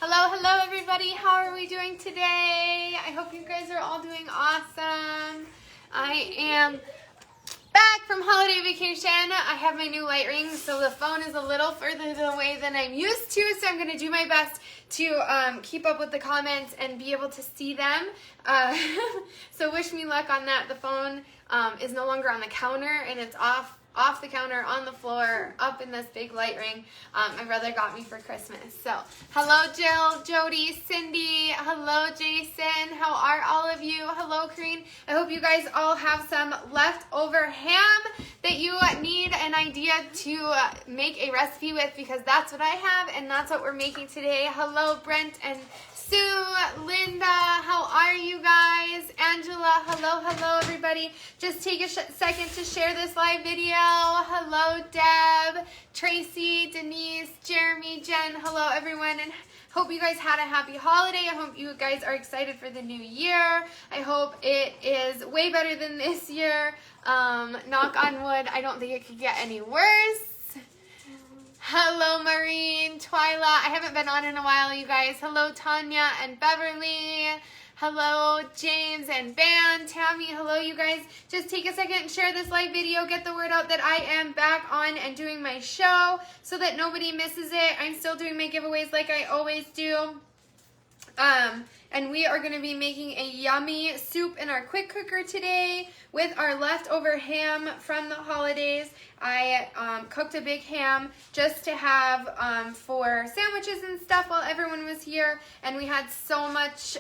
Hello everybody. How are we doing today? I hope you guys are all doing awesome. I am back from holiday vacation. I have my new light ring, so the phone is a little further away than I'm used to, so I'm going to do my best to keep up with the comments and be able to see them. So wish me luck on that. The phone is no longer on the counter, and it's off the counter, on the floor, up in this big light ring my brother got me for Christmas. So, hello Jill, Jody, Cindy, hello Jason, how are all of you? Hello Kareen. I hope you guys all have some leftover ham that you need an idea to make a recipe with, because that's what I have and that's what we're making today. Hello Brent and Sue, Linda, how are you guys? Angela, hello everybody. Just take a second to share this live video. Hello Deb, Tracy, Denise, Jeremy, Jen, hello everyone, and hope you guys had a happy holiday. I hope you guys are excited for the new year. I hope it is way better than this year. Knock on wood, I don't think it could get any worse. Hello, Maureen, Twyla. I haven't been on in a while, you guys. Hello, Tanya and Beverly. Hello, James and Van. Tammy, hello, you guys. Just take a second and share this live video. Get the word out that I am back on and doing my show so that nobody misses it. I'm still doing my giveaways like I always do. And we are going to be making a yummy soup in our quick cooker today with our leftover ham from the holidays. I cooked a big ham just to have for sandwiches and stuff while everyone was here, and we had so much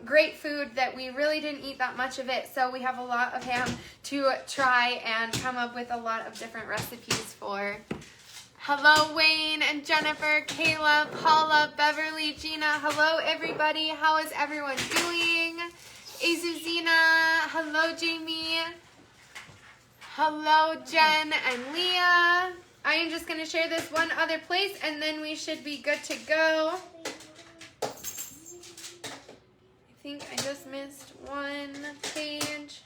great food that we really didn't eat that much of it, so we have a lot of ham to try and come up with a lot of different recipes for. Hello, Wayne and Jennifer, Kayla, Paula, Beverly, Gina. Hello, everybody. How is everyone doing? Azuzina. Hello, Jamie. Hello, Jen and Leah. I am just going to share this one other place, and then we should be good to go. I think I just missed one page.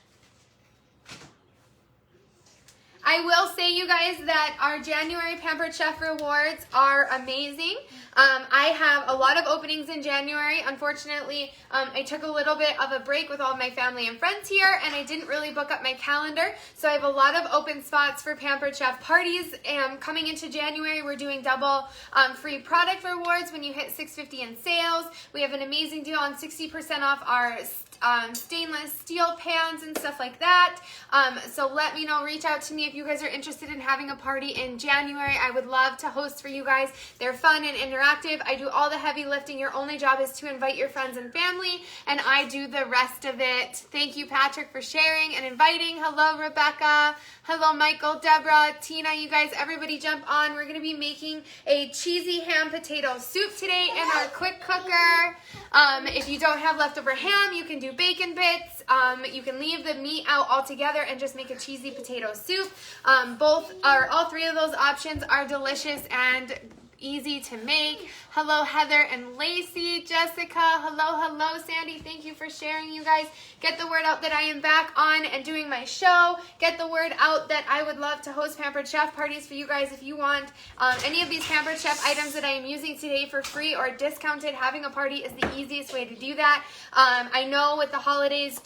I will say, you guys, that our January Pampered Chef rewards are amazing. I have a lot of openings in January. Unfortunately, I took a little bit of a break with all my family and friends here, and I didn't really book up my calendar. So I have a lot of open spots for Pampered Chef parties. Coming into January, we're doing double free product rewards when you hit $6.50 in sales. We have an amazing deal on 60% off our stainless steel pans and stuff like that. So let me know, reach out to me if you guys are interested in having a party in January. I would love to host for you guys. They're fun and interactive. I do all the heavy lifting. Your only job is to invite your friends and family, and I do the rest of it. Thank you, Patrick, for sharing and inviting. Hello, Rebecca. Hello, Michael, Deborah, Tina, you guys, everybody jump on. We're going to be making a cheesy ham potato soup today in our quick cooker. If you don't have leftover ham, you can do bacon bits. You can leave the meat out altogether and just make a cheesy potato soup. All three of those options are delicious and easy to make. Hello, Heather and Lacey, Jessica. Hello, Sandy. Thank you for sharing, you guys. Get the word out that I am back on and doing my show. Get the word out that I would love to host Pampered Chef parties for you guys. If you want any of these Pampered Chef items that I am using today for free or discounted, having a party is the easiest way to do that. I know with the holidays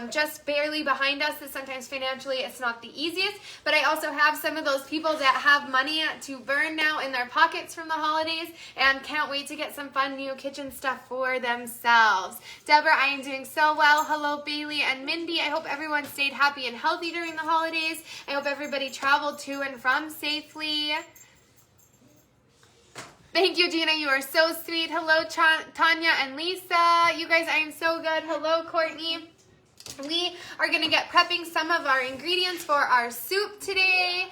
just barely behind us that sometimes financially it's not the easiest, but I also have some of those people that have money to burn now in their pockets from the holidays and can't wait to get some fun new kitchen stuff for themselves. Deborah, I am doing so well. Hello, Bailey and Mindy. I hope everyone stayed happy and healthy during the holidays. I hope everybody traveled to and from safely. Thank you, Gina. You are so sweet. Hello, Tanya and Lisa. You guys, I am so good. Hello, Courtney. We are going to get prepping some of our ingredients for our soup today.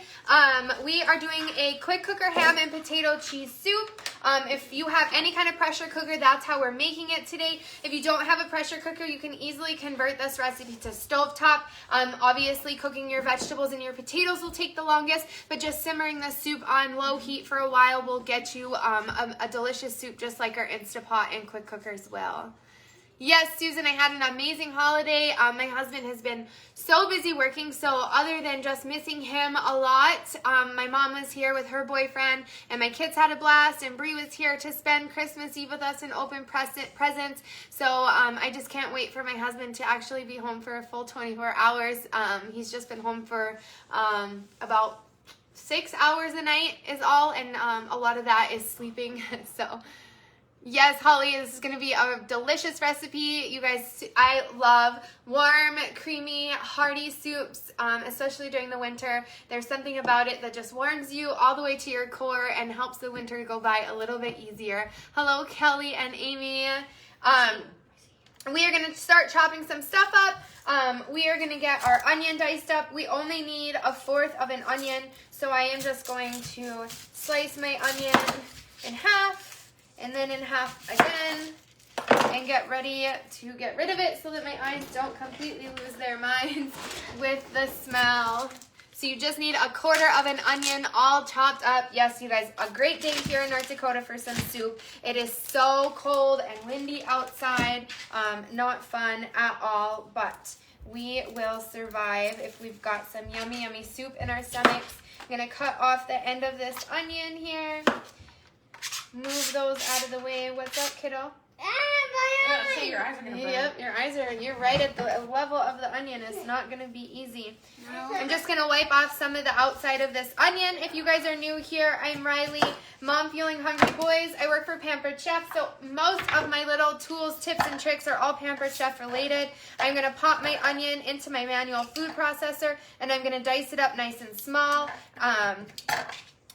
We are doing a quick cooker ham and potato cheese soup. If you have any kind of pressure cooker, that's how we're making it today. If you don't have a pressure cooker, you can easily convert this recipe to stovetop. Obviously, cooking your vegetables and your potatoes will take the longest, but just simmering the soup on low heat for a while will get you a delicious soup just like our Instapot and quick cookers will. Yes, Susan, I had an amazing holiday. My husband has been so busy working, so other than just missing him a lot, my mom was here with her boyfriend, and my kids had a blast, and Bree was here to spend Christmas Eve with us and open presents. So I just can't wait for my husband to actually be home for a full 24 hours. He's just been home for about 6 hours a night is all, and a lot of that is sleeping. So yes, Holly, this is going to be a delicious recipe. You guys, I love warm, creamy, hearty soups, especially during the winter. There's something about it that just warms you all the way to your core and helps the winter go by a little bit easier. Hello, Kelly and Amy. We are going to start chopping some stuff up. We are going to get our onion diced up. We only need 1/4 of an onion, so I am just going to slice my onion in half. And then in half again, and get ready to get rid of it so that my eyes don't completely lose their minds with the smell. So you just need 1/4 of an onion all chopped up. Yes, you guys, a great day here in North Dakota for some soup. It is so cold and windy outside. Not fun at all, but we will survive if we've got some yummy, yummy soup in our stomachs. I'm going to cut off the end of this onion here. Move those out of the way. What's up, kiddo? So your eyes are gonna burn. Yep, you're right at the level of the onion. It's not gonna be easy. No. I'm just gonna wipe off some of the outside of this onion. If you guys are new here, I'm Riley, Mom Feeling Hungry Boys. I work for Pampered Chef, so most of my little tools, tips, and tricks are all Pampered Chef related. I'm gonna pop my onion into my manual food processor, and I'm gonna dice it up nice and small.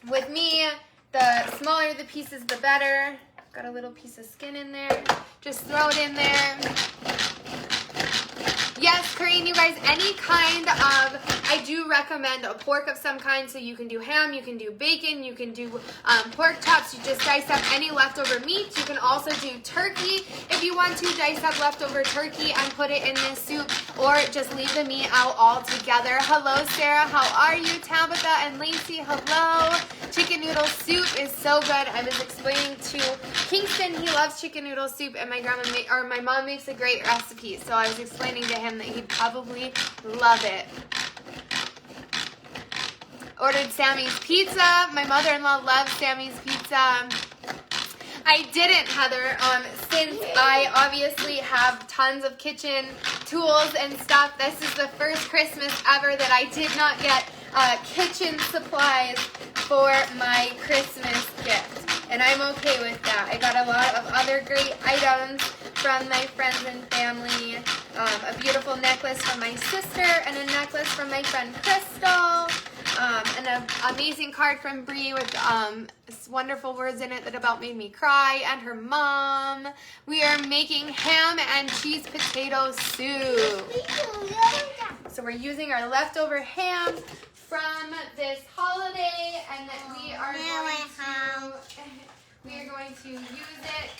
With me, the smaller the pieces, the better. Got a little piece of skin in there. Just throw it in there. Yes, Corinne, you guys, any kind of, I do recommend a pork of some kind. So you can do ham, you can do bacon, you can do pork chops. You just dice up any leftover meat. You can also do turkey if you want to. Dice up leftover turkey and put it in this soup, or just leave the meat out altogether. Hello, Sarah. How are you? Tabitha and Lacey, hello. Chicken noodle soup is so good. I was explaining to Kingston, he loves chicken noodle soup, and my mom makes a great recipe. So I was explaining to him that he'd probably love it. Ordered Sammy's pizza. My mother-in-law loves Sammy's pizza. I didn't, Heather, since I obviously have tons of kitchen tools and stuff. This is the first Christmas ever that I did not get kitchen supplies for my Christmas gift. And I'm okay with that. I got a lot of other great items from my friends and family. A beautiful necklace from my sister, and a necklace from my friend Crystal. And an amazing card from Bree with wonderful words in it that about made me cry, and her mom. We are making ham and cheese potato soup. So we're using our leftover ham from this holiday, and that we are going to use it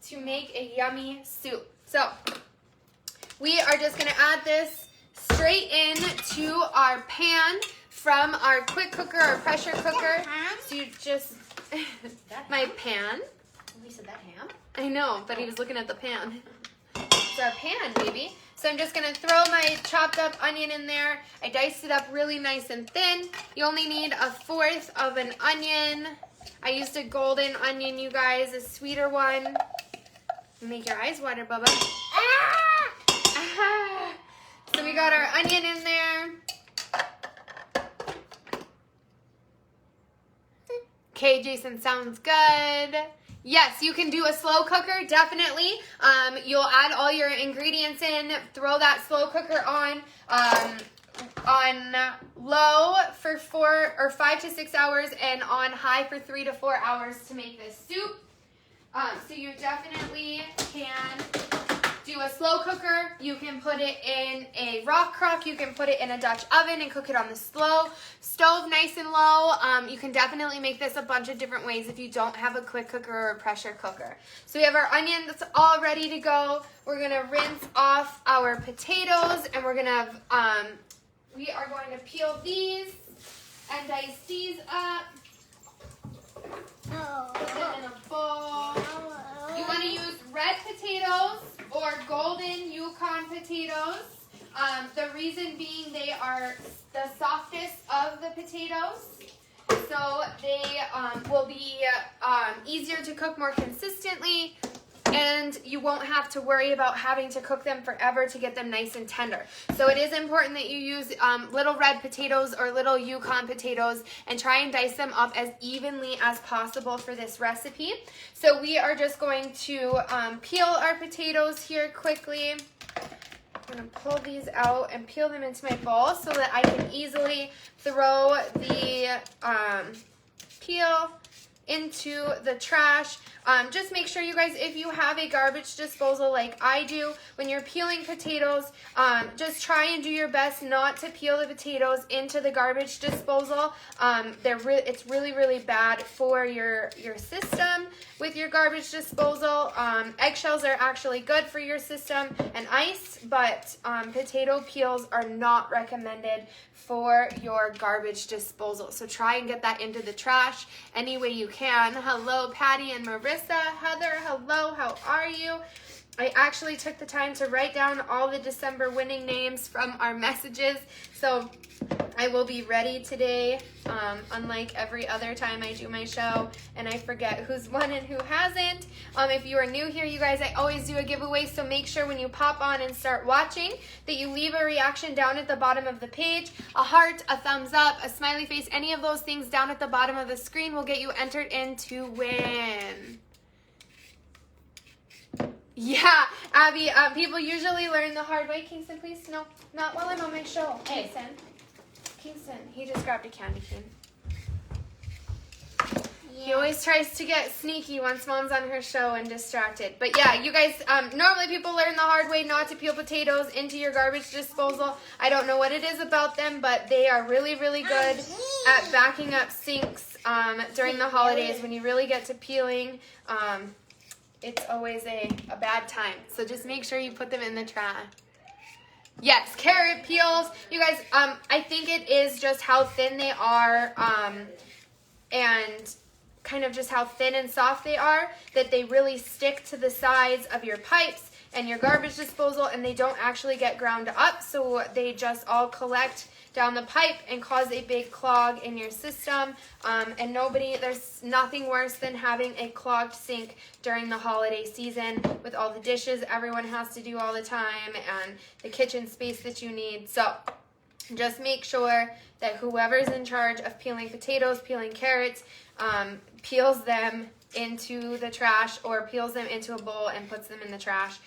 to make a yummy soup. So we are just going to add this straight into our pan from our quick cooker or pressure cooker. So you just, my pan. We said that ham? I know, but he was looking at the pan. It's our pan, baby. So I'm just gonna throw my chopped up onion in there. I diced it up really nice and thin. You only need 1/4 of an onion. I used a golden onion, you guys, a sweeter one. Make your eyes water, Bubba. So we got our onion in there. Okay, Jason, sounds good. Yes, you can do a slow cooker, definitely. You'll add all your ingredients in, throw that slow cooker on low for 5 to 6 hours, and on high for 3 to 4 hours to make this soup. So you definitely can do a slow cooker. You can put it in a rock crock. You can put it in a Dutch oven and cook it on the slow stove, nice and low. You can definitely make this a bunch of different ways if you don't have a quick cooker or a pressure cooker. So we have our onion that's all ready to go. We're gonna rinse off our potatoes, and we are going to peel these and dice these up. Put it in a bowl. You want to use red potatoes potatoes. The reason being they are the softest of the potatoes. So they will be easier to cook more consistently, and you won't have to worry about having to cook them forever to get them nice and tender. So it is important that you use little red potatoes or little Yukon potatoes and try and dice them up as evenly as possible for this recipe. So we are just going to peel our potatoes here quickly. I'm going to pull these out and peel them into my bowl so that I can easily throw the peel into the trash. Just make sure, you guys, if you have a garbage disposal like I do, when you're peeling potatoes, just try and do your best not to peel the potatoes into the garbage disposal. It's really, really bad for your system with your garbage disposal. Eggshells are actually good for your system and ice, but potato peels are not recommended for your garbage disposal. So try and get that into the trash any way you can. Hello, Patty and Marissa. Heather, hello, how are you? I actually took the time to write down all the December winning names from our messages, so I will be ready today, unlike every other time I do my show, and I forget who's won and who hasn't. If you are new here, you guys, I always do a giveaway, so make sure when you pop on and start watching that you leave a reaction down at the bottom of the page. A heart, a thumbs up, a smiley face, any of those things down at the bottom of the screen will get you entered in to win. Yeah, Abby, people usually learn the hard way. Kingston, please, no, not while I'm on my show. Hey, Kingston, he just grabbed a candy cane. Yeah. He always tries to get sneaky once Mom's on her show and distracted. But yeah, you guys, normally people learn the hard way not to peel potatoes into your garbage disposal. I don't know what it is about them, but they are really, really good at backing up sinks during the holidays when you really get to peeling. It's always a bad time. So just make sure you put them in the trash. Yes, carrot peels. You guys, I think it is just how thin they are and kind of just how thin and soft they are that they really stick to the sides of your pipes and your garbage disposal, and they don't actually get ground up, so they just all collect down the pipe and cause a big clog in your system. And there's nothing worse than having a clogged sink during the holiday season with all the dishes everyone has to do all the time and the kitchen space that you need. So just make sure that whoever's in charge of peeling potatoes, peeling carrots, peels them into the trash or peels them into a bowl and puts them in the trash,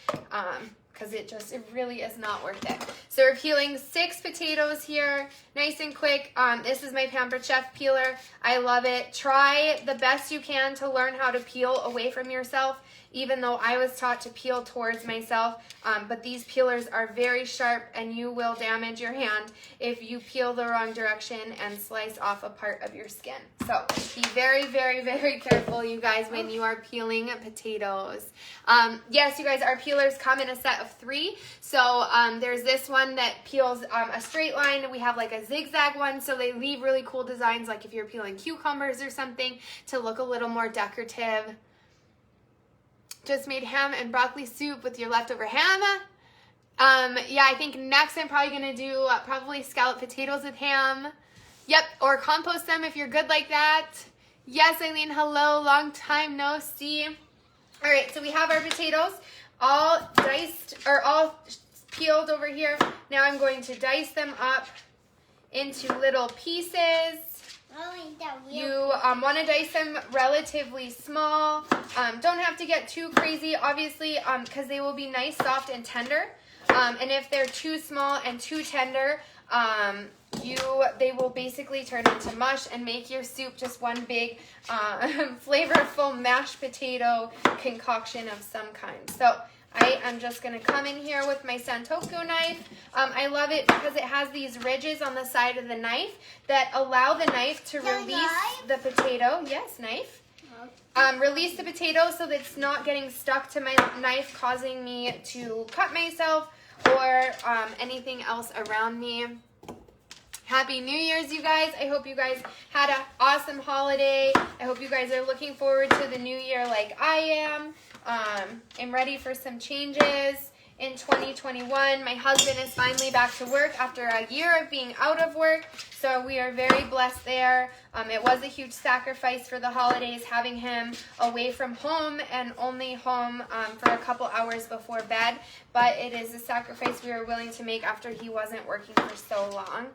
because it really is not worth it. So we're peeling 6 potatoes here, nice and quick. This is my Pampered Chef peeler. I love it. Try the best you can to learn how to peel away from yourself, even though I was taught to peel towards myself. But these peelers are very sharp, and you will damage your hand if you peel the wrong direction and slice off a part of your skin. So be very, very, very careful, you guys, when you are peeling potatoes. Yes, you guys, our peelers come in a set of 3. So there's this one that peels a straight line. We have like a zigzag one, so they leave really cool designs, like if you're peeling cucumbers or something, to look a little more decorative. Just made ham and broccoli soup with your leftover ham. Yeah, I think next I'm probably going to do probably scalloped potatoes with ham. Yep, or compost them if you're good like that. Yes, Eileen, hello, long time no see. All right, so we have our potatoes all diced, or all peeled over here. Now I'm going to dice them up into little pieces. You want to dice them relatively small. Don't have to get too crazy, obviously, because they will be nice, soft, and tender. And if they're too small and too tender, they will basically turn into mush and make your soup just one big flavorful mashed potato concoction of some kind. So I am just going to come in here with my Santoku knife. I love it because it has these ridges on the side of the knife that allow the knife to release the potato. Yes, knife. Release the potato so that it's not getting stuck to my knife, causing me to cut myself or anything else around me. Happy New Year's, you guys. I hope you guys had an awesome holiday. I hope you guys are looking forward to the new year like I am. I'm ready for some changes in 2021. My husband is finally back to work after a year of being out of work, so we are very blessed there. It was a huge sacrifice for the holidays having him away from home and only home for a couple hours before bed, but it is a sacrifice we were willing to make after he wasn't working for so long.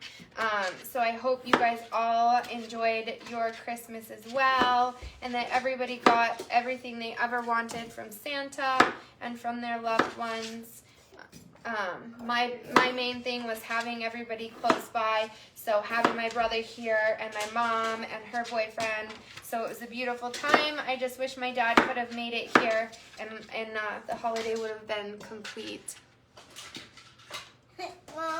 So I hope you guys all enjoyed your Christmas as well, and that everybody got everything they ever wanted from Santa and from their loved ones. My main thing was having everybody close by, so having my brother here and my mom and her boyfriend, so it was a beautiful time. I just wish my dad could have made it here, and the holiday would have been complete.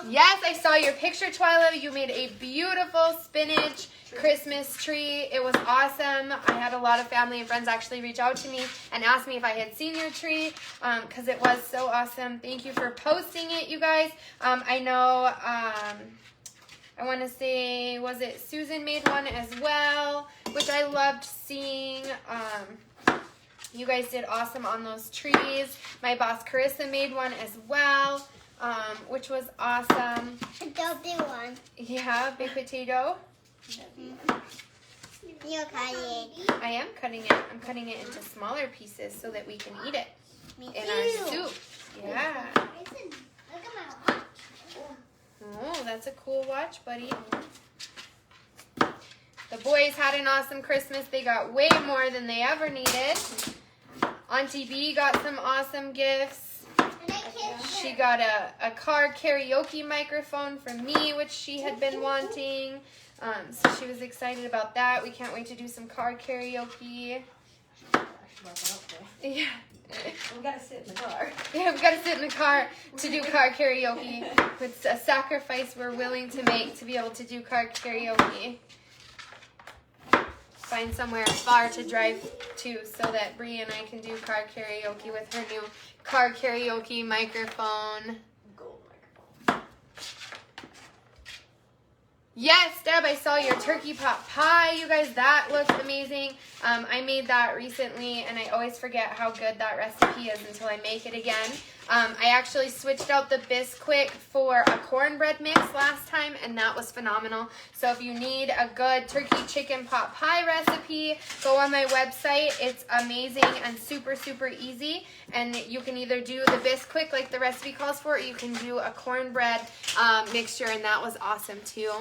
Yes, I saw your picture, Twyla. You made a beautiful spinach Christmas tree. It was awesome. I had a lot of family and friends actually reach out to me and ask me if I had seen your tree, because it was so awesome. Thank you for posting it, you guys. I know, I want to say, was it Susan made one as well, which I loved seeing. You guys did awesome on those trees. My boss Carissa made one as well, which was awesome. Adobe one. Yeah, baked potato. You're cutting. I am cutting it. I'm cutting it into smaller pieces so that we can eat it in our soup. Yeah. Look at my watch. Oh, that's a cool watch, buddy. The boys had an awesome Christmas. They got way more than they ever needed. Auntie B got some awesome gifts. She got a car karaoke microphone from me, which she had been wanting. So she was excited about that. We can't wait to do some car karaoke. Yeah. We gotta sit in the car. Yeah, we've got to sit in the car to do car karaoke. It's a sacrifice we're willing to make to be able to do car karaoke. Find somewhere far to drive to so that Bree and I can do car karaoke with her new car karaoke microphone. Gold microphone. Yes, Deb, I saw your turkey pot pie. You guys, that looks amazing. I made that recently, and I always forget how good that recipe is until I make it again. I actually switched out the Bisquick for a cornbread mix last time, and that was phenomenal. So if you need a good turkey chicken pot pie recipe, go on my website. It's amazing and super, super easy. And you can either do the Bisquick like the recipe calls for, or you can do a cornbread mixture, and that was awesome too.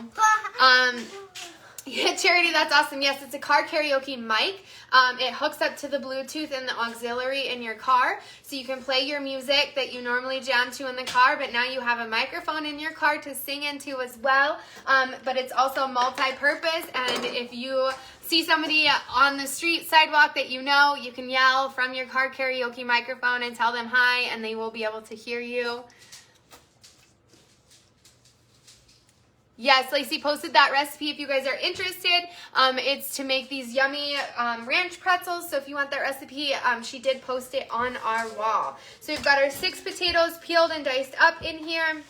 Yeah, Charity, that's awesome. Yes, it's a car karaoke mic. It hooks up to the Bluetooth and the auxiliary in your car, so you can play your music that you normally jam to in the car, but now you have a microphone in your car to sing into as well. But it's also multi-purpose, and if you see somebody on the street sidewalk that you know, you can yell from your car karaoke microphone and tell them hi, and they will be able to hear you. Yes, Lacey posted that recipe if you guys are interested. It's to make these yummy ranch pretzels. So if you want that recipe, she did post it on our wall. So we've got our 6 potatoes peeled and diced up in here.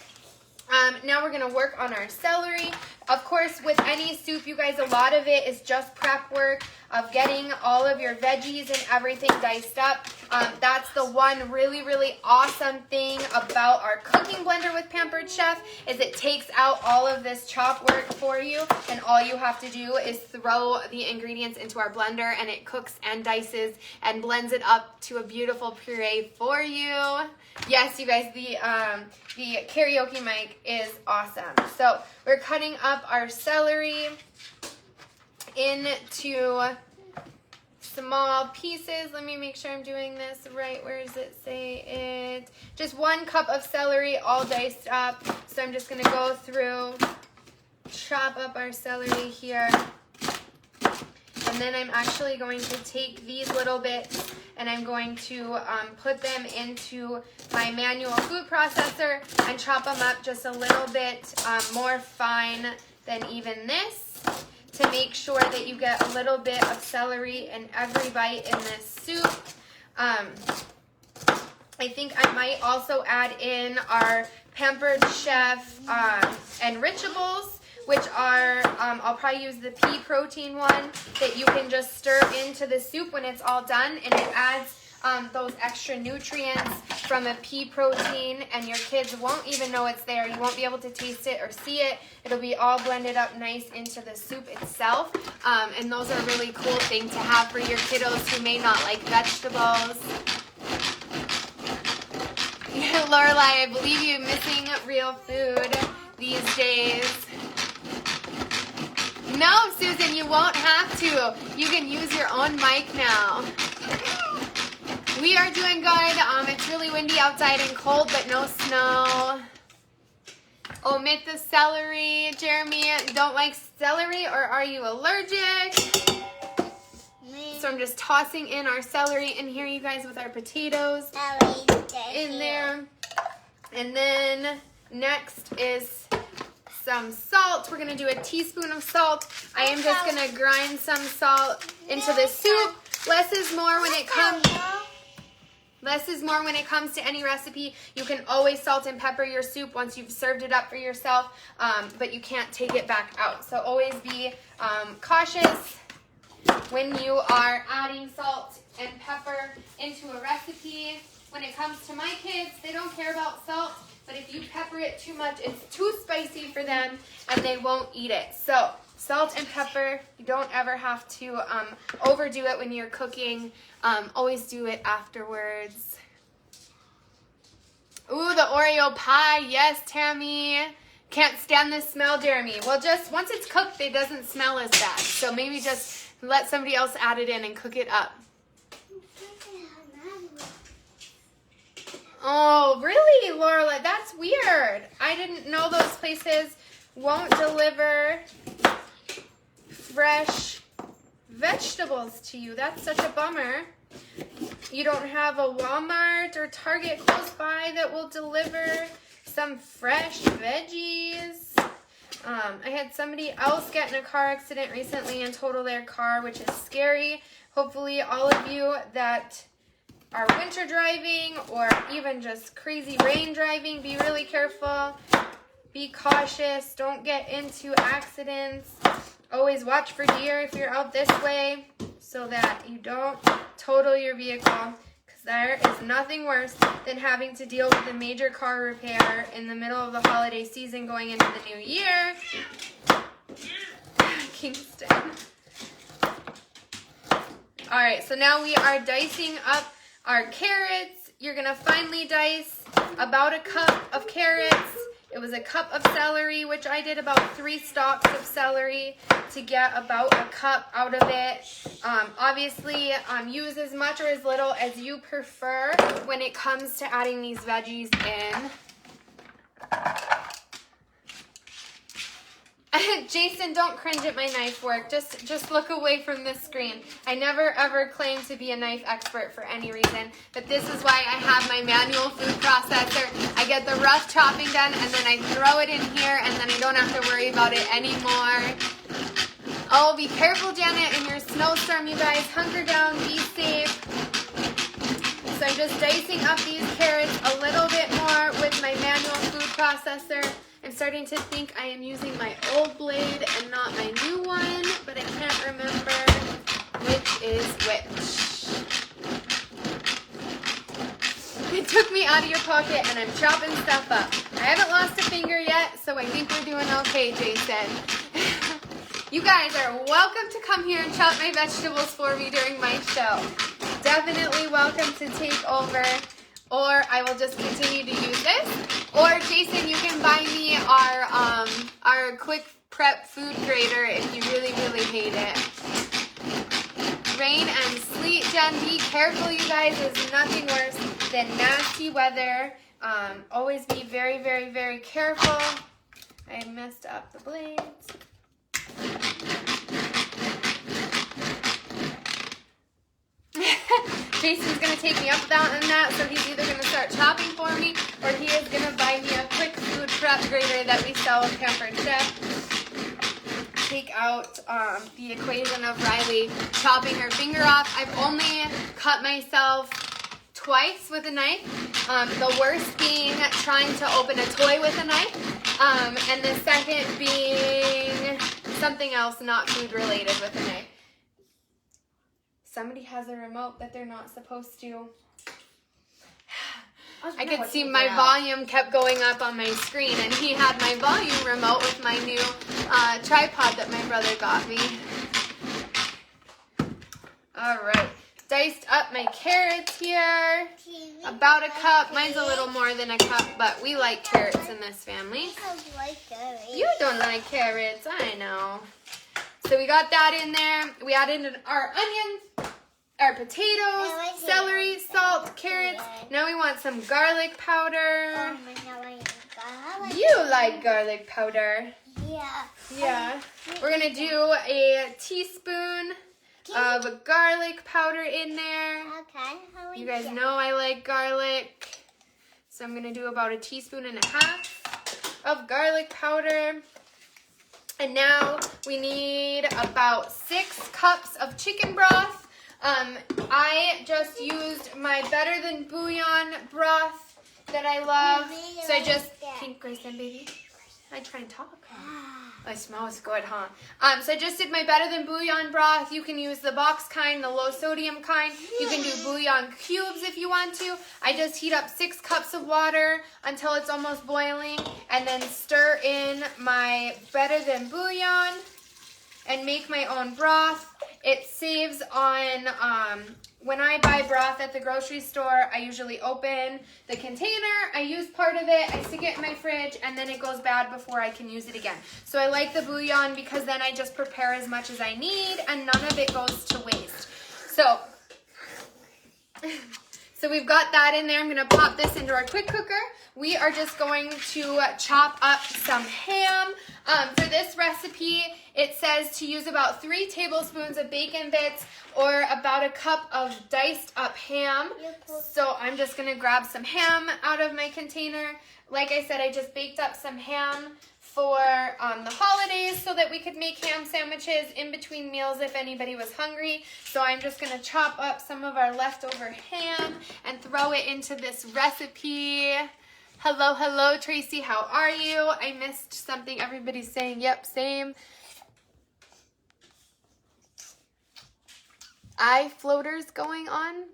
Now we're going to work on our celery. Of course, with any soup, you guys, a lot of it is just prep work of getting all of your veggies and everything diced up. That's the one really, really awesome thing about our cooking blender with Pampered Chef is it takes out all of this chop work for you, and all you have to do is throw the ingredients into our blender, and it cooks and dices and blends it up to a beautiful puree for you. Yes, you guys, the karaoke mic is awesome. So we're cutting up our celery into small pieces. Let me make sure I'm doing this right. Where does it say it? Just 1 cup of celery all diced up. So I'm just going to go through, chop up our celery here. And then I'm actually going to take these little bits and I'm going to put them into my manual food processor and chop them up just a little bit more fine than even this, to make sure that you get a little bit of celery in every bite in this soup. I think I might also add in our Pampered Chef Enrichables, which are, I'll probably use the pea protein one that you can just stir into the soup when it's all done, and it adds those extra nutrients from a pea protein, and your kids won't even know it's there. You won't be able to taste it or see it. It'll be all blended up nice into the soup itself. And those are a really cool thing to have for your kiddos who may not like vegetables. Lorelai, I believe you're missing real food these days. No, Susan, you won't have to. You can use your own mic now. We are doing good. It's really windy outside and cold, but no snow. Omit the celery. Jeremy, don't like celery, or are you allergic? So I'm just tossing in our celery in here, you guys, with our potatoes in there. And then next is some salt. We're going to do a teaspoon of salt. I am just going to grind some salt into the soup. Less is more when it comes to any recipe. You can always salt and pepper your soup once you've served it up for yourself, but you can't take it back out. So always be cautious when you are adding salt and pepper into a recipe. When it comes to my kids, they don't care about salt, but if you pepper it too much, it's too spicy for them and they won't eat it. So salt and pepper, you don't ever have to overdo it when you're cooking. Always do it afterwards. Ooh, the Oreo pie. Yes, Tammy. Can't stand the smell, Jeremy. Well, just once it's cooked, it doesn't smell as bad. So maybe just let somebody else add it in and cook it up. Oh, really, Laura? That's weird. I didn't know those places won't deliver fresh vegetables to you. That's such a bummer. You don't have a Walmart or Target close by that will deliver some fresh veggies. I had somebody else get in a car accident recently and total their car, which is scary. Hopefully all of you that are winter driving or even just crazy rain driving, be really careful. Be cautious. Don't get into accidents. Always watch for deer if you're out this way so that you don't total your vehicle, because there is nothing worse than having to deal with a major car repair in the middle of the holiday season going into the new year. Kingston. All right, so now we are dicing up our carrots. You're going to finely dice about a cup of carrots. It was a cup of celery, which I did about 3 stalks of celery to get about a cup out of it. Obviously, use as much or as little as you prefer when it comes to adding these veggies in. Jason, don't cringe at my knife work. Just look away from this screen. I never ever claim to be a knife expert for any reason, but this is why I have my manual food processor. I get the rough chopping done, and then I throw it in here, and then I don't have to worry about it anymore. Oh, be careful, Janet, in your snowstorm, you guys. Hunker down, be safe. So I'm just dicing up these carrots a little bit more with my manual food processor. I'm starting to think I am using my old blade and not my new one, but I can't remember which is which. It took me out of your pocket and I'm chopping stuff up. I haven't lost a finger yet, so I think we're doing okay, Jason. You guys are welcome to come here and chop my vegetables for me during my show. Definitely welcome to take over, or I will just continue to use this. Or Jason, you can buy me our quick prep food grater if you really, really hate it. Rain and sleet, Jen, be careful, you guys. There's nothing worse than nasty weather. Always be very, very, very careful. I messed up the blades. Jason's going to take me up on that, so he's either going to start chopping for me, or he is going to buy me a quick food prep grater that we sell at Pampered. Take out the equation of Riley chopping her finger off. I've only cut myself twice with a knife. The worst being trying to open a toy with a knife, and the second being something else not food related with a knife. Somebody has a remote that they're not supposed to. I could see my volume kept going up on my screen, and he had my volume remote with my new tripod that my brother got me. All right, diced up my carrots here, about a cup. Mine's a little more than a cup, but we like carrots in this family. You don't like carrots, I know. So we got that in there. We added in our onions, our potatoes, celery, salt, carrots. Now we want some garlic powder. You like garlic powder. Yeah. We're going to do a teaspoon of garlic powder in there. You guys know I like garlic. So I'm going to do about 1.5 teaspoons of garlic powder. And now we need about 6 cups of chicken broth. I just used my Better Than Bouillon broth that I love. So I just, pink Grayson, baby. I try and talk. Oh, it smells good, huh? So I just did my Better Than Bouillon broth. You can use the box kind, the low sodium kind. You can do bouillon cubes if you want to. I just heat up 6 cups of water until it's almost boiling, and then stir in my Better Than Bouillon and make my own broth. It saves on, when I buy broth at the grocery store, I usually open the container, I use part of it, I stick it in my fridge, and then it goes bad before I can use it again. So I like the bouillon because then I just prepare as much as I need and none of it goes to waste. So we've got that in there. I'm going to pop this into our quick cooker. We are just going to chop up some ham. For this recipe, it says to use about 3 tablespoons of bacon bits or about a cup of diced up ham. So I'm just going to grab some ham out of my container. Like I said, I just baked up some ham for the holidays so that we could make ham sandwiches in between meals if anybody was hungry. So I'm just going to chop up some of our leftover ham and throw it into this recipe. Hello, hello, Tracy. How are you? I missed something. Everybody's saying, yep, same. Eye floaters going on?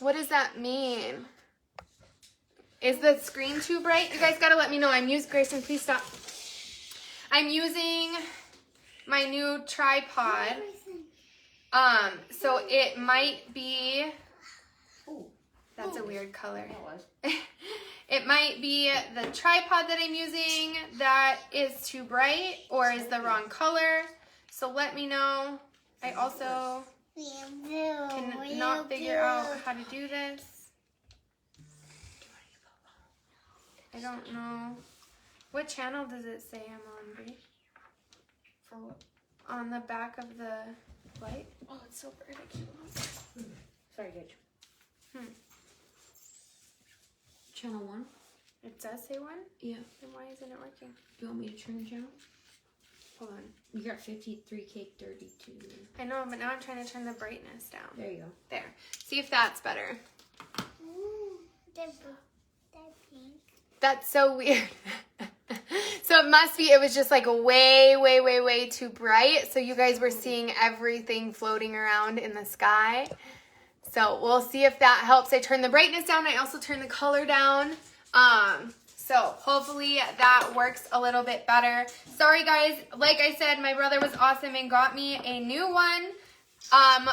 What does that mean? Is the screen too bright? You guys gotta let me know. Grayson, please stop. I'm using my new tripod. So it might be, that's a weird color. It might be the tripod that I'm using that is too bright or is the wrong color. So let me know. I also cannot figure out how to do this. I don't know. What channel does it say I'm on, Brie? For what? On the back of the light? Oh, it's so bright. I can't. Sorry, Gage. Channel 1? It does say 1? Yeah. Then why isn't it working? Do you want me to turn the channel? Hold on. You got 53K 32. I know, but now I'm trying to turn the brightness down. There you go. There. See if that's better. They're pink. That's so weird. So it must be, it was just like way, way, way, way too bright. So you guys were seeing everything floating around in the sky. So we'll see if that helps. I turned the brightness down. I also turned the color down. So hopefully that works a little bit better. Sorry guys, like I said, my brother was awesome and got me a new one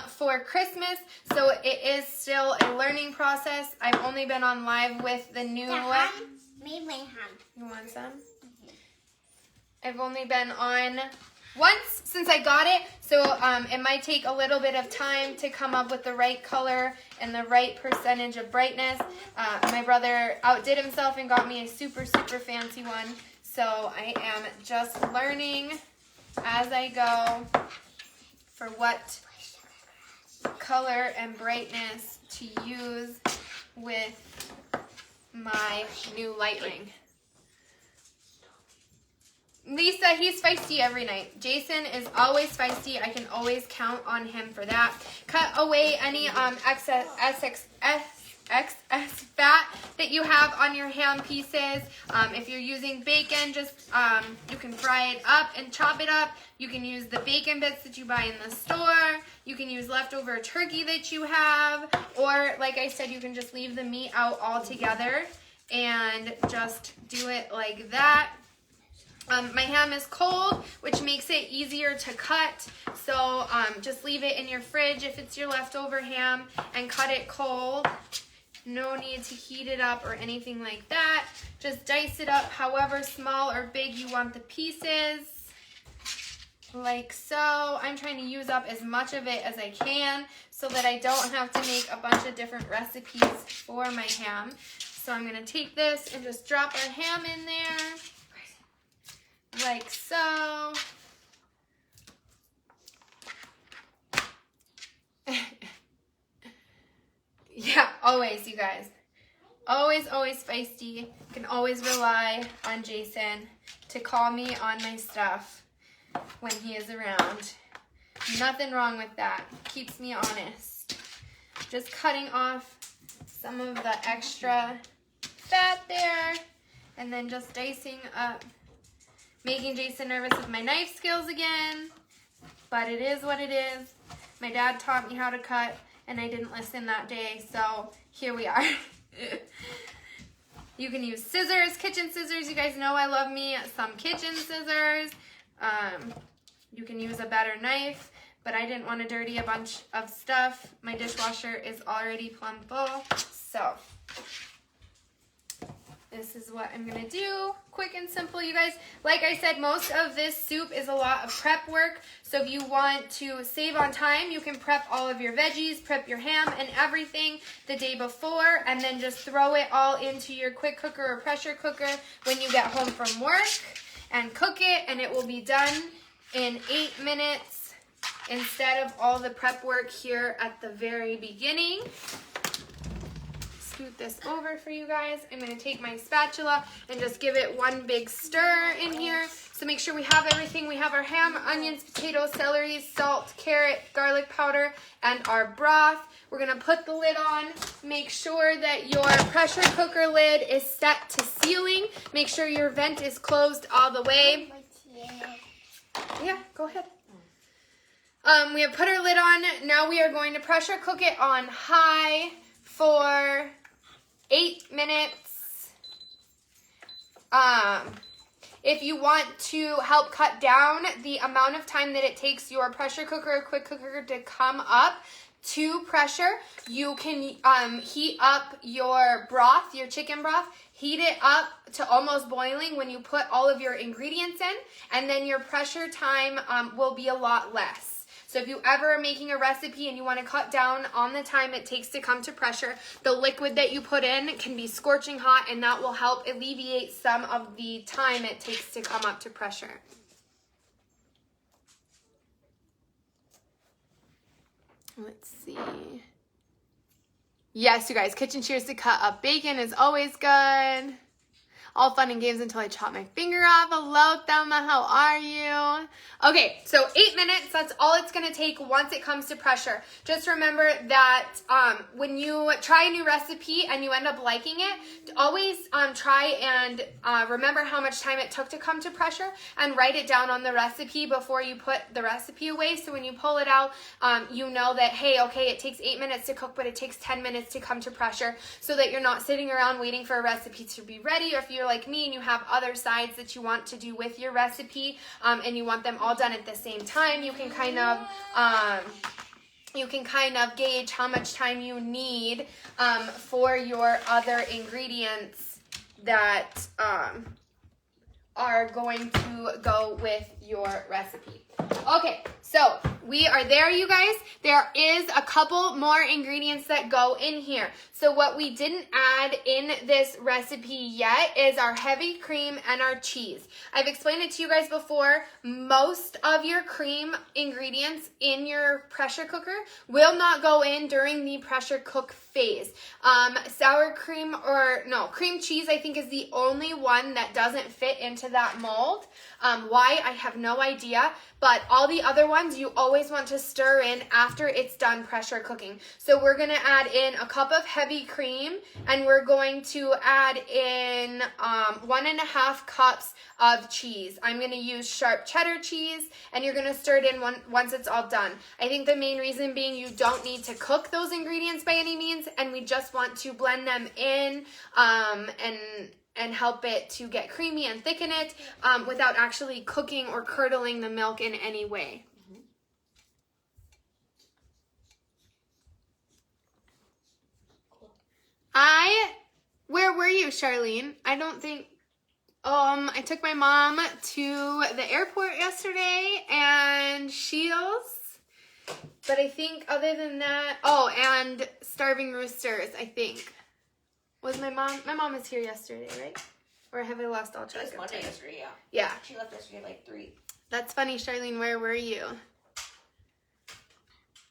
for Christmas. So it is still a learning process. I've only been on live with the new one. You want some? I've only been on once since I got it, so it might take a little bit of time to come up with the right color and the right percentage of brightness. My brother outdid himself and got me a super, super fancy one, so I am just learning as I go for what color and brightness to use with my new light ring. Lisa, he's feisty every night. Jason is always feisty. I can always count on him for that. Cut away any excess excess fat that you have on your ham pieces. If you're using bacon, just you can fry it up and chop it up. You can use the bacon bits that you buy in the store. You can use leftover turkey that you have, or like I said, you can just leave the meat out altogether and just do it like that. My ham is cold, which makes it easier to cut, so just leave it in your fridge if it's your leftover ham and cut it cold. No need to heat it up or anything like that. Just dice it up however small or big you want the pieces, like so. I'm trying to use up as much of it as I can so that I don't have to make a bunch of different recipes for my ham. So I'm going to take this and just drop our ham in there, like so. Yeah, always, you guys. Always, always feisty. You can always rely on Jason to call me on my stuff when he is around. Nothing wrong with that. Keeps me honest. Just cutting off some of the extra fat there, and then just dicing up. Making Jason nervous with my knife skills again, but it is what it is. My dad taught me how to cut, and I didn't listen that day, so here we are. You can use scissors, kitchen scissors. You guys know I love me some kitchen scissors. You can use a better knife, but I didn't want to dirty a bunch of stuff. My dishwasher is already plumb full, so this is what I'm gonna do. Quick and simple, you guys. Like I said, most of this soup is a lot of prep work. So if you want to save on time, you can prep all of your veggies, prep your ham and everything the day before, and then just throw it all into your quick cooker or pressure cooker when you get home from work and cook it, and it will be done in 8 minutes instead of all the prep work here at the very beginning. Scoot this over for you guys. I'm going to take my spatula and just give it one big stir in here. So make sure we have everything. We have our ham, onions, potatoes, celery, salt, carrot, garlic powder, and our broth. We're going to put the lid on. Make sure that your pressure cooker lid is set to sealing. Make sure your vent is closed all the way. Yeah, go ahead. We have put our lid on. Now we are going to pressure cook it on high for 8 minutes. If you want to help cut down the amount of time that it takes your pressure cooker or quick cooker to come up to pressure, you can heat up your broth, your chicken broth. Heat it up to almost boiling when you put all of your ingredients in, and then your pressure time will be a lot less. So if you ever are making a recipe and you want to cut down on the time it takes to come to pressure, the liquid that you put in can be scorching hot, and that will help alleviate some of the time it takes to come up to pressure. Let's see. Yes, you guys, kitchen shears to cut up bacon is always good. All fun and games until I chop my finger off. Hello, Thelma, how are you? Okay, so 8 minutes, that's all it's gonna take once it comes to pressure. Just remember that when you try a new recipe and you end up liking it, always try and remember how much time it took to come to pressure and write it down on the recipe before you put the recipe away. So when you pull it out, you know that, hey, okay, it takes 8 minutes to cook, but it takes 10 minutes to come to pressure, so that you're not sitting around waiting for a recipe to be ready. Or if you're like me and you have other sides that you want to do with your recipe and you want them all done at the same time, you can kind of gauge how much time you need for your other ingredients that are going to go with your recipe. Okay, so we are there, you guys. There is a couple more ingredients that go in here. So what we didn't add in this recipe yet is our heavy cream and our cheese. I've explained it to you guys before. Most of your cream ingredients in your pressure cooker will not go in during the pressure cook phase. Sour cream, or no, cream cheese, I think, is the only one that doesn't fit into that mold. Why? I have have no idea, but all the other ones you always want to stir in after it's done pressure cooking. So we're going to add in a cup of heavy cream, and we're going to add in 1.5 cups of cheese. I'm going to use sharp cheddar cheese, and you're going to stir it in once it's all done. I think the main reason being you don't need to cook those ingredients by any means, and we just want to blend them in and help it to get creamy and thicken it without actually cooking or curdling the milk in any way. Where were you, Charlene? I don't think, I took my mom to the airport yesterday and Shields, but I think other than that, and Starving Roosters, I think. Was my mom was here yesterday, right? Or have I lost all track of time? It was Monday yesterday, yeah. Yeah. She left yesterday at like 3. That's funny, Charlene. Where were you?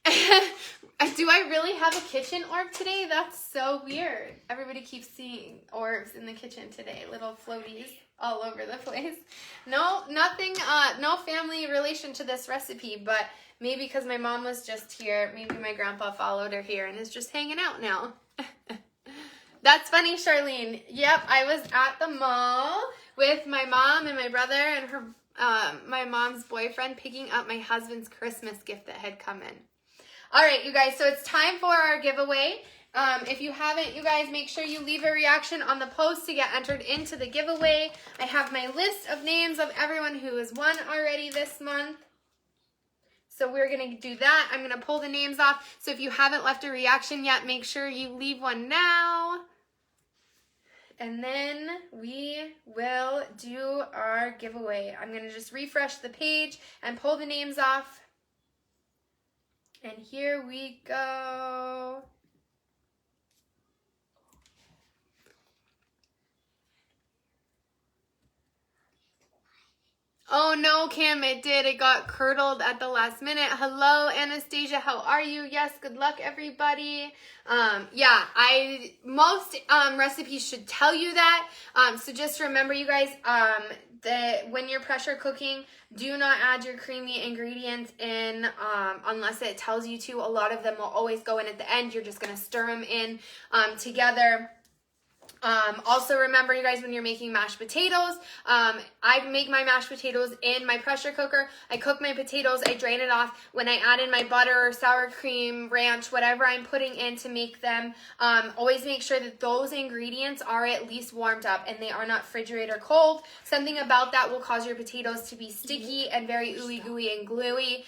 Do I really have a kitchen orb today? That's so weird. Everybody keeps seeing orbs in the kitchen today. Little floaties all over the place. No, nothing, no family relation to this recipe, but maybe because my mom was just here, maybe my grandpa followed her here and is just hanging out now. That's funny, Charlene. Yep, I was at the mall with my mom and my brother and her, my mom's boyfriend picking up my husband's Christmas gift that had come in. All right, you guys, so it's time for our giveaway. If you haven't, you guys, make sure you leave a reaction on the post to get entered into the giveaway. I have my list of names of everyone who has won already this month. So we're going to do that. I'm going to pull the names off. So if you haven't left a reaction yet, make sure you leave one now. And then we will do our giveaway. I'm going to just refresh the page and pull the names off. And here we go. Oh no, Kim, it did. It got curdled at the last minute. Hello, Anastasia. How are you? Yes, good luck, everybody. Most recipes should tell you that. So just remember, you guys, that when you're pressure cooking, do not add your creamy ingredients in unless it tells you to. A lot of them will always go in at the end. You're just going to stir them in together. Also remember, you guys, when you're making mashed potatoes, I make my mashed potatoes in my pressure cooker. I cook my potatoes, I drain it off. When I add in my butter, sour cream, ranch, whatever I'm putting in to make them, always make sure that those ingredients are at least warmed up and they are not refrigerator cold. Something about that will cause your potatoes to be sticky and very ooey gooey and gluey.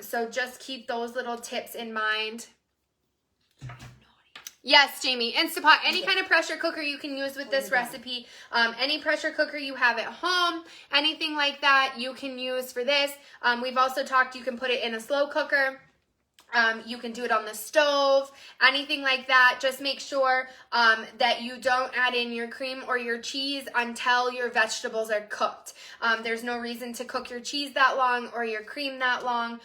So just keep those little tips in mind. Yes, Jamie. Instapot, any kind of pressure cooker you can use with this recipe. Any pressure cooker you have at home, anything like that you can use for this. We've also talked you can put it in a slow cooker. You can do it on the stove, anything like that. Just make sure that you don't add in your cream or your cheese until your vegetables are cooked. There's no reason to cook your cheese that long or your cream that long,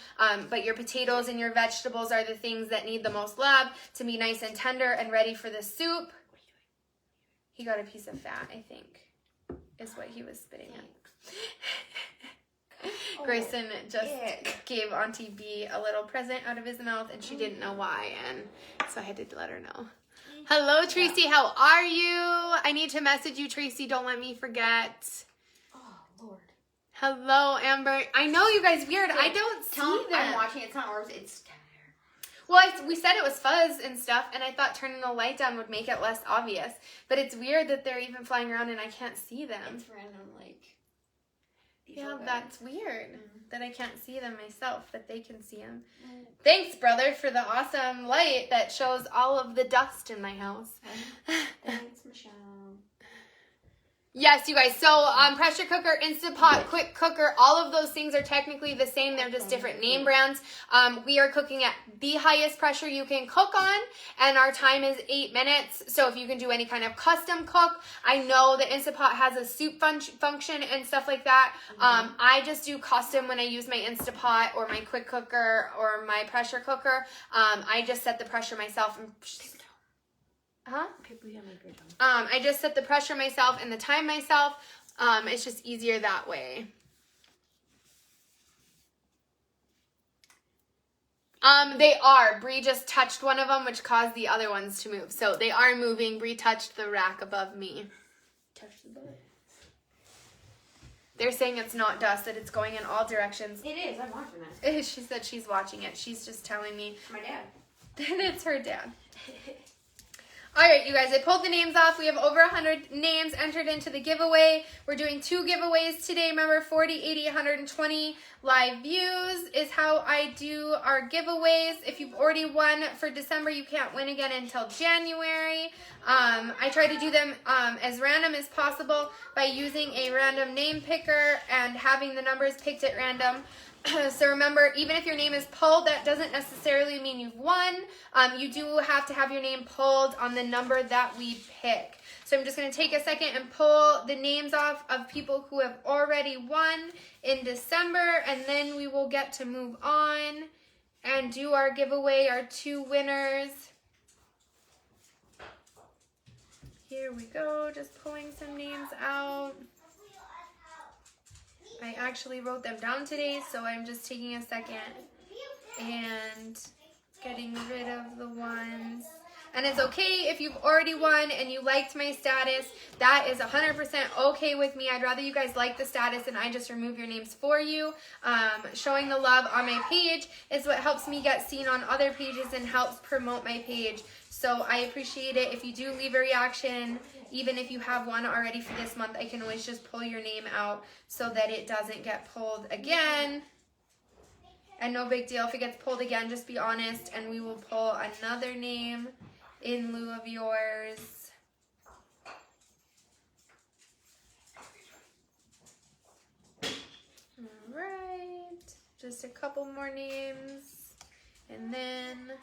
but your potatoes and your vegetables are the things that need the most love to be nice and tender and ready for the soup. He got a piece of fat, I think, is what he was spitting at. Grayson just gave Auntie B a little present out of his mouth, and she didn't know why, and so I had to let her know. Hello, Tracy. How are you? I need to message you, Tracy. Don't let me forget. Oh, Lord. Hello, Amber. I know, you guys, weird. I don't see them. I'm watching it. It's not ours. It's down there. Well, we said it was fuzz and stuff, and I thought turning the light down would make it less obvious. But it's weird that they're even flying around and I can't see them. It's random, like... Yeah, that's weird that I can't see them myself, but they can see them. Thanks, brother, for the awesome light that shows all of the dust in my house. Thanks, Michelle. Yes, you guys. So pressure cooker, Instant Pot, quick cooker, all of those things are technically the same. They're just different name brands. We are cooking at the highest pressure you can cook on, and our time is 8 minutes. So if you can do any kind of custom cook, I know the Instant Pot has a soup function and stuff like that. I just do custom when I use my Instant Pot or my quick cooker or my pressure cooker. I just set the pressure myself and... I just set the pressure myself and the time myself. It's just easier that way. They are. Bree just touched one of them, which caused the other ones to move. So they are moving. Bree touched the rack above me. Touch the butt. They're saying it's not dust, that it's going in all directions. It is. I'm watching this. She said she's watching it. She's just telling me My dad. that it's her dad. All right, you guys, I pulled the names off. We have over 100 names entered into the giveaway. We're doing 2 giveaways today. Remember, 40, 80, 120 live views is how I do our giveaways. If you've already won for December, you can't win again until January. I try to do them as random as possible by using a random name picker and having the numbers picked at random. So remember, even if your name is pulled, that doesn't necessarily mean you've won. You do have to have your name pulled on the number that we pick. So I'm just going to take a second and pull the names off of people who have already won in December, and then we will get to move on and do our giveaway, our 2 winners. Here we go, just pulling some names out. I actually wrote them down today, so I'm just taking a second and getting rid of the ones. And it's okay if you've already won and you liked my status. That is 100% okay with me. I'd rather you guys like the status and I just remove your names for you. Showing the love on my page is what helps me get seen on other pages and helps promote my page. So I appreciate it. If you do leave a reaction, even if you have one already for this month, I can always just pull your name out so that it doesn't get pulled again. And no big deal if it gets pulled again, just be honest and we will pull another name in lieu of yours. All right, just a couple more names and then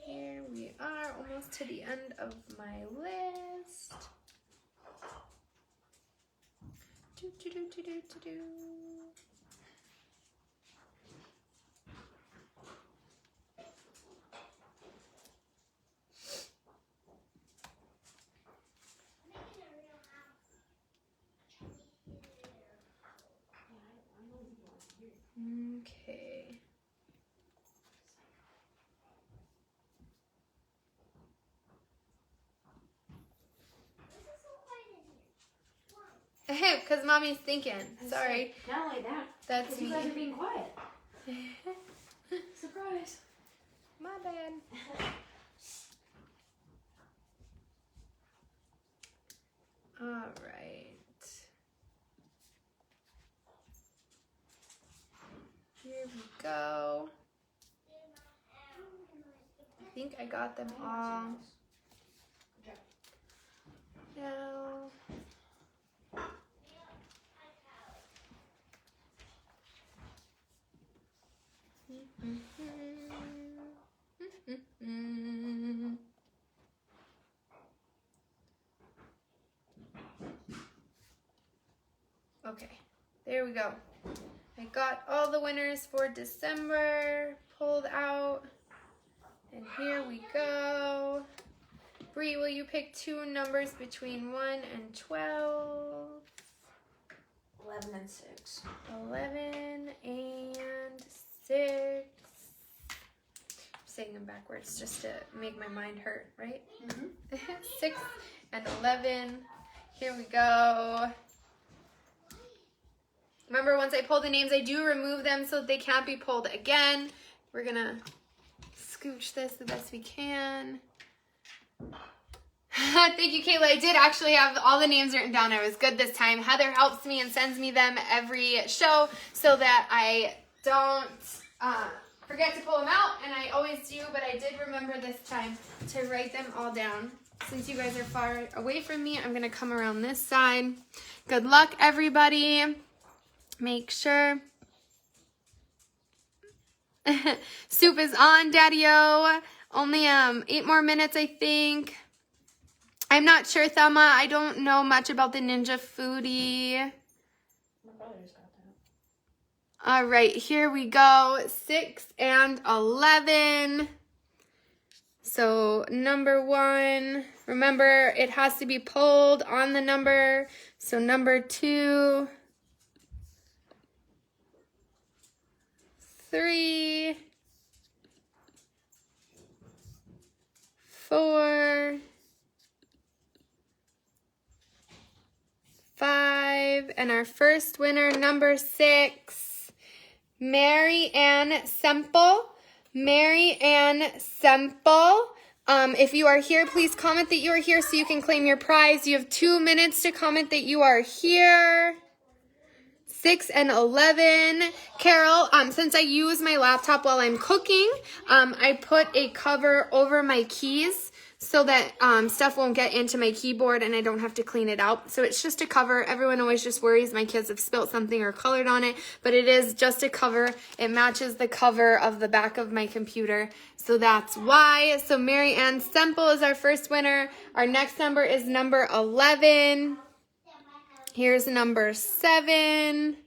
here we are, almost to the end of my list. Do, do, do, do, do, do, do. Okay. Because mommy's thinking. Sorry. Not only that, That's you me. guys are being quiet. Surprise. My bad. All right. Here we go. I think I got them all. Now. Okay, there we go. I got all the winners for December pulled out. And here we go. Bree, will you pick 2 numbers between 1 and 12? 11 and 6. 11 and 6. I'm saying them backwards just to make my mind hurt, right? Mm-hmm. 6 and 11. Here we go. Remember, once I pull the names, I do remove them so they can't be pulled again. We're going to scooch this the best we can. Thank you, Kayla. I did actually have all the names written down. I was good this time. Heather helps me and sends me them every show so that I don't forget to pull them out, and I always do, but I did remember this time to write them all down. Since you guys are far away from me, I'm going to come around this side. Good luck, everybody. Make sure. Soup is on, Daddy-O. Only 8 more minutes, I think. I'm not sure, Thelma. I don't know much about the Ninja Foodie. My brother just got that. All right, here we go. 6 and 11. So number 1, remember it has to be pulled on the number. So number 2, 3, 4, 5, and our first winner, number 6, Mary Ann Semple. Mary Ann Semple. If you are here, please comment that you are here so you can claim your prize. You have 2 minutes to comment that you are here. 6 and 11. Carol, since I use my laptop while I'm cooking, I put a cover over my keys so that stuff won't get into my keyboard and I don't have to clean it out. So it's just a cover. Everyone always just worries my kids have spilt something or colored on it, but it is just a cover. It matches the cover of the back of my computer. So that's why. So Mary Ann Semple is our first winner. Our next number is number 11. Here's number 7.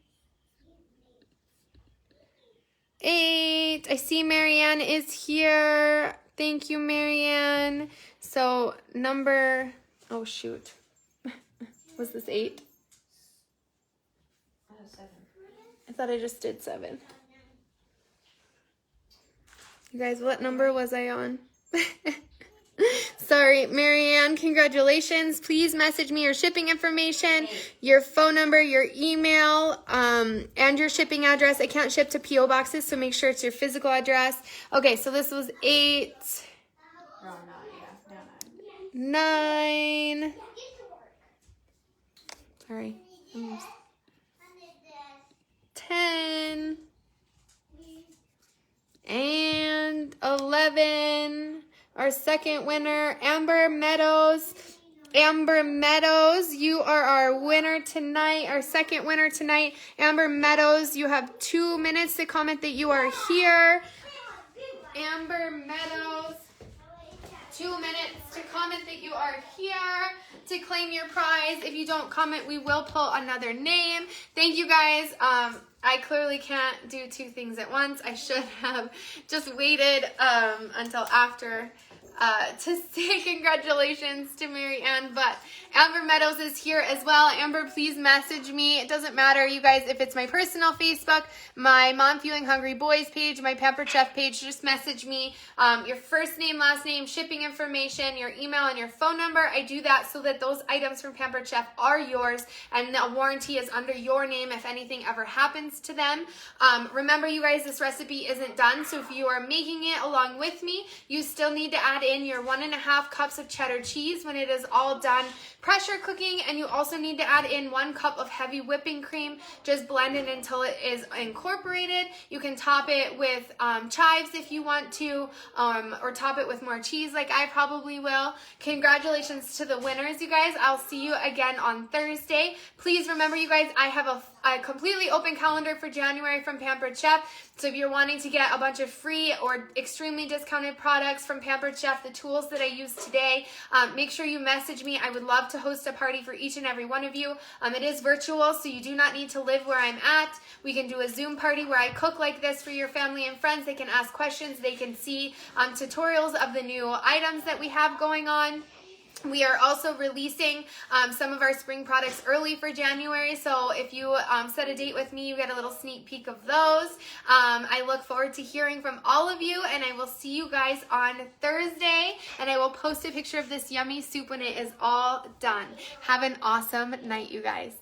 8. I see Marianne is here. Thank you, Marianne. So number, oh shoot. Was this 8? 7. I thought I just did 7. You guys, what number was I on? Sorry, Marianne, congratulations. Please message me your shipping information, your phone number, your email, and your shipping address. I can't ship to P.O. boxes, so make sure it's your physical address. Okay, so this was 8. Oh, 9, yeah. 9. Sorry. 10. And 11. Our second winner, Amber Meadows. Amber Meadows, you are our winner tonight, our second winner tonight. Amber Meadows, you have 2 minutes to comment that you are here. Amber Meadows, 2 minutes to comment that you are here to claim your prize. If you don't comment, we will pull another name. Thank you guys. I clearly can't do 2 things at once. I should have just waited until after to say congratulations to Mary Ann, but Amber Meadows is here as well. Amber, please message me. It doesn't matter, you guys, if it's my personal Facebook, my Mom Feeling Hungry Boys page, my Pampered Chef page, just message me your first name, last name, shipping information, your email, and your phone number. I do that so that those items from Pampered Chef are yours and the warranty is under your name if anything ever happens to them. Remember, you guys, this recipe isn't done, so if you are making it along with me, you still need to add in your 1.5 cups of cheddar cheese when it is all done pressure cooking, and you also need to add in 1 cup of heavy whipping cream. Just blend it until it is incorporated. You can top it with chives if you want to, or top it with more cheese like I probably will. Congratulations to the winners, you guys. I'll see you again on Thursday. Please remember, you guys, I have a completely open calendar for January from Pampered Chef. So if you're wanting to get a bunch of free or extremely discounted products from Pampered Chef, the tools that I use today, make sure you message me. I would love to host a party for each and every one of you. It is virtual, so you do not need to live where I'm at. We can do a Zoom party where I cook like this for your family and friends. They can ask questions. They can see tutorials of the new items that we have going on. We are also releasing some of our spring products early for January, so if you set a date with me, you get a little sneak peek of those. I look forward to hearing from all of you, and I will see you guys on Thursday, and I will post a picture of this yummy soup when it is all done. Have an awesome night, you guys.